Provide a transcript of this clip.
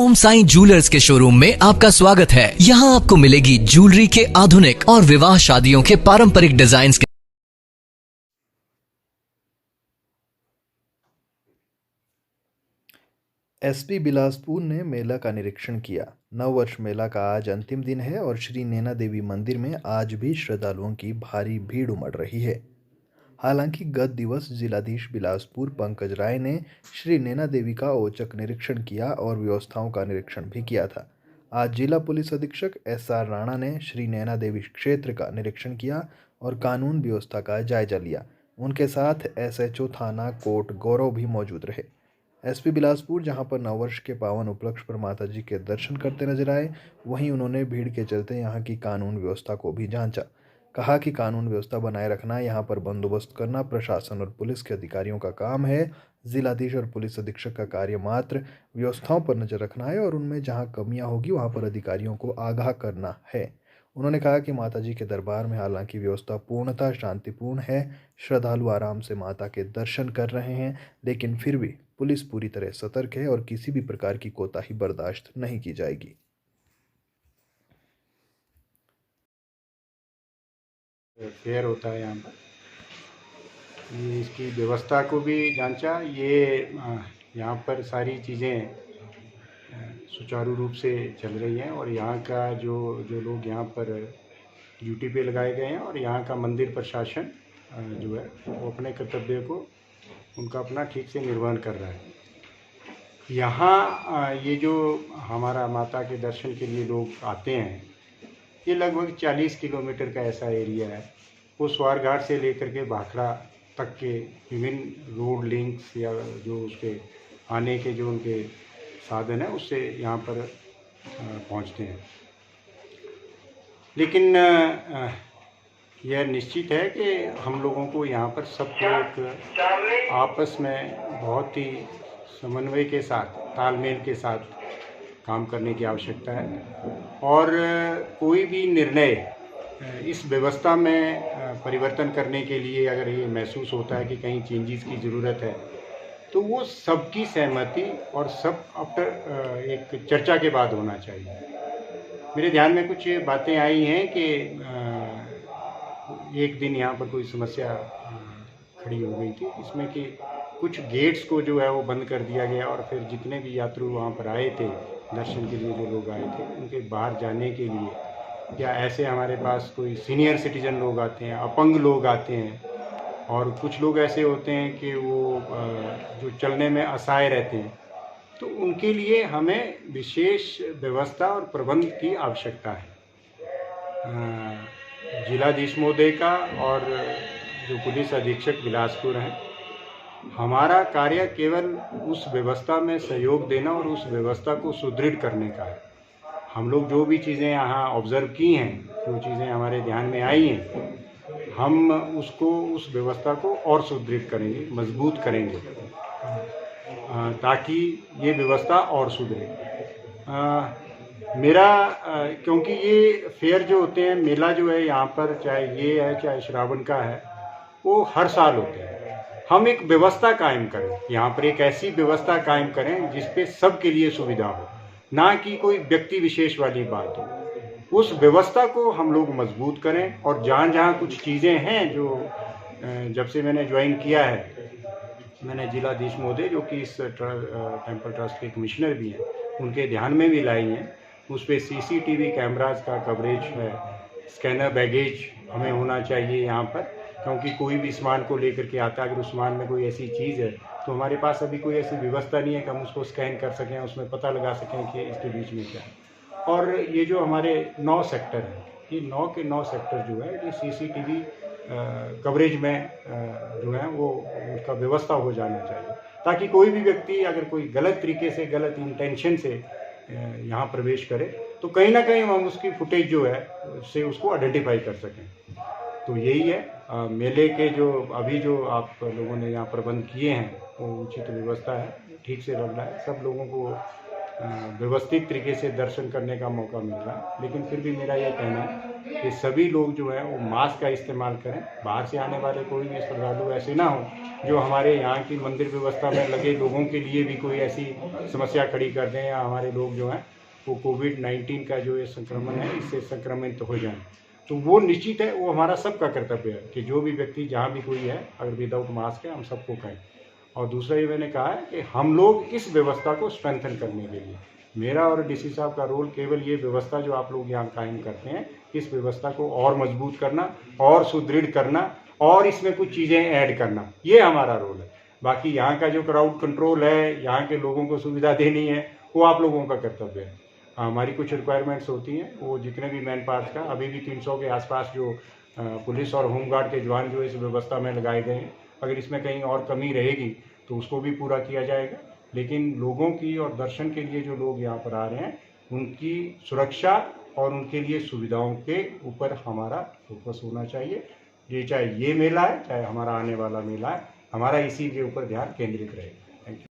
Om Sai jewellers के showroom में आपका स्वागत है। यहाँ आपको मिलेगी ज्वेलरी के आधुनिक और विवाह शादियों के पारंपरिक डिजाइन के एसपी बिलासपुर ने मेला का निरीक्षण किया। नववर्ष मेला का आज अंतिम दिन है और श्री नैना देवी मंदिर में आज भी श्रद्धालुओं की भारी भीड़ उमड़ रही है। हालांकि गत दिवस जिलाधीश बिलासपुर पंकज राय ने श्री नैना देवी का औचक निरीक्षण किया और व्यवस्थाओं का निरीक्षण भी किया था। आज जिला पुलिस अधीक्षक एसआर राणा ने श्री नैना देवी क्षेत्र का निरीक्षण किया और कानून व्यवस्था का जायजा लिया। उनके साथ एसएचओ थाना कोट गौरव भी मौजूद रहे। एसपी बिलासपुर जहां पर नववर्ष के पावन उपलक्ष्य पर माताजी के दर्शन करते नजर आए, वहीं उन्होंने भीड़ के चलते यहां की कानून व्यवस्था को भी जांचा। कहा कि कानून व्यवस्था बनाए रखना, यहां पर बंदोबस्त करना प्रशासन और पुलिस के अधिकारियों का काम है। जिलाधीश और पुलिस अधीक्षक का कार्य मात्र व्यवस्थाओं पर नजर रखना है और उनमें जहां कमियां होगी वहां पर अधिकारियों को आगाह करना है। उन्होंने कहा कि माताजी के दरबार में हालांकि व्यवस्था पूर्णतः शांतिपूर्ण है, श्रद्धालु आराम से माता के दर्शन कर रहे हैं, लेकिन फिर भी पुलिस पूरी तरह सतर्क है और किसी भी प्रकार की कोताही बर्दाश्त नहीं की जाएगी। फेयर होता है यहाँ पर, ये इसकी व्यवस्था को भी जांचा। ये यहाँ पर सारी चीज़ें सुचारू रूप से चल रही हैं और यहाँ का जो लोग यहाँ पर ड्यूटी पे लगाए गए हैं और यहाँ का मंदिर प्रशासन जो है वो अपने कर्तव्य को उनका अपना ठीक से निर्वहन कर रहा है। यहाँ ये जो हमारा माता के दर्शन के लिए लोग आते हैं, ये लगभग 40 किलोमीटर का ऐसा एरिया है। वो स्वारघाट से लेकर के भाखड़ा तक के विभिन्न रोड लिंक्स या जो उसके आने के जो उनके साधन है उससे यहाँ पर पहुँचते हैं। लेकिन यह निश्चित है कि हम लोगों को यहाँ पर सबको एक आपस में बहुत ही समन्वय के साथ, तालमेल के साथ काम करने की आवश्यकता है और कोई भी निर्णय इस व्यवस्था में परिवर्तन करने के लिए अगर ये महसूस होता है कि कहीं चेंजेस की ज़रूरत है, तो वो सबकी सहमति और सब आफ्टर एक चर्चा के बाद होना चाहिए। मेरे ध्यान में कुछ बातें आई हैं कि एक दिन यहाँ पर कोई समस्या खड़ी हो गई थी, इसमें कि कुछ गेट्स को जो है वो बंद कर दिया गया और फिर जितने भी यात्रु वहाँ पर आए थे दर्शन के लिए, जो लोग आए थे, उनके बाहर जाने के लिए, या ऐसे हमारे पास कोई सीनियर सिटीजन लोग आते हैं, अपंग लोग आते हैं और कुछ लोग ऐसे होते हैं कि वो जो चलने में असहाय रहते हैं, तो उनके लिए हमें विशेष व्यवस्था और प्रबंध की आवश्यकता है। जिलाधीश महोदय का और जो पुलिस अधीक्षक बिलासपुर हैं, हमारा कार्य केवल उस व्यवस्था में सहयोग देना और उस व्यवस्था को सुदृढ़ करने का है। हम लोग जो भी चीज़ें यहाँ ऑब्ज़र्व की हैं, जो चीज़ें हमारे ध्यान में आई हैं, हम उसको, उस व्यवस्था को और सुदृढ़ करेंगे, मजबूत करेंगे ताकि ये व्यवस्था और सुधरे। क्योंकि ये फेयर जो होते हैं, मेला जो है यहाँ पर, चाहे ये है चाहे श्रावण का है, वो हर साल होते हैं। हम एक व्यवस्था कायम करें, यहाँ पर एक ऐसी व्यवस्था कायम करें जिसपे सबके लिए सुविधा हो, ना कि कोई व्यक्ति विशेष वाली बात हो। उस व्यवस्था को हम लोग मजबूत करें और जहाँ जहाँ कुछ चीज़ें हैं जो जब से मैंने ज्वाइन किया है, मैंने जिलाधीश महोदय जो कि इस टेम्पल ट्रस्ट के कमिश्नर भी हैं, उनके ध्यान में भी लाई हैं। उस पर CCTV कैमराज का कवरेज है, स्कैनर बैगेज हमें होना चाहिए यहाँ पर, क्योंकि कोई भी सामान को लेकर के आता है, अगर उस सामान में कोई ऐसी चीज़ है तो हमारे पास अभी कोई ऐसी व्यवस्था नहीं है कि हम उसको स्कैन कर सकें, उसमें पता लगा सकें कि इसके बीच में क्या है। और ये जो हमारे 9 सेक्टर हैं, ये 9 के 9 सेक्टर जो है ये CCTV कवरेज में जो है वो उसका व्यवस्था हो जाना चाहिए, ताकि कोई भी व्यक्ति अगर कोई गलत तरीके से, गलत इंटेंशन से यहाँ प्रवेश करे तो कहीं ना कहीं हम उसकी फुटेज जो है उससे उसको आइडेंटिफाई कर सकें। तो यही है मेले के जो अभी जो आप लोगों ने यहाँ प्रबंध किए हैं वो उचित व्यवस्था है, ठीक से लग रहा है। सब लोगों को व्यवस्थित तरीके से दर्शन करने का मौका मिल रहा है। लेकिन फिर भी मेरा ये कहना है कि सभी लोग जो है वो मास्क का इस्तेमाल करें। बाहर से आने वाले कोई भी श्रद्धालु ऐसे ना हो जो हमारे यहाँ की मंदिर व्यवस्था में लगे लोगों के लिए भी कोई ऐसी समस्या खड़ी कर दें, या हमारे लोग जो हैं वो कोविड-19 का जो ये संक्रमण है इससे संक्रमित हो जाएं। तो वो निश्चित है, वो हमारा सबका कर्तव्य है कि जो भी व्यक्ति जहाँ भी कोई है अगर विदाउट मास्क है हम सबको कहें। और दूसरा ये मैंने कहा है कि हम लोग इस व्यवस्था को स्ट्रेंथन करने के लिए, मेरा और डीसी साहब का रोल केवल ये व्यवस्था जो आप लोग यहाँ कायम करते हैं, इस व्यवस्था को और मजबूत करना और सुदृढ़ करना और इसमें कुछ चीज़ें ऐड करना, ये हमारा रोल है। बाकी यहाँ का जो क्राउड कंट्रोल है, यहाँ के लोगों को सुविधा देनी है, वो आप लोगों का कर्तव्य है। हमारी कुछ रिक्वायरमेंट्स होती हैं, वो जितने भी मैन पावर्स का अभी भी 300 के आसपास जो पुलिस और होमगार्ड के जवान जो इस व्यवस्था में लगाए गए हैं, अगर इसमें कहीं और कमी रहेगी तो उसको भी पूरा किया जाएगा। लेकिन लोगों की और दर्शन के लिए जो लोग यहाँ पर आ रहे हैं उनकी सुरक्षा और उनके लिए सुविधाओं के ऊपर हमारा फोकस होना चाहिए। ये चाहे ये मेला है चाहे हमारा आने वाला मेला है, हमारा इसी के ऊपर ध्यान केंद्रित रहेगा। Thank you.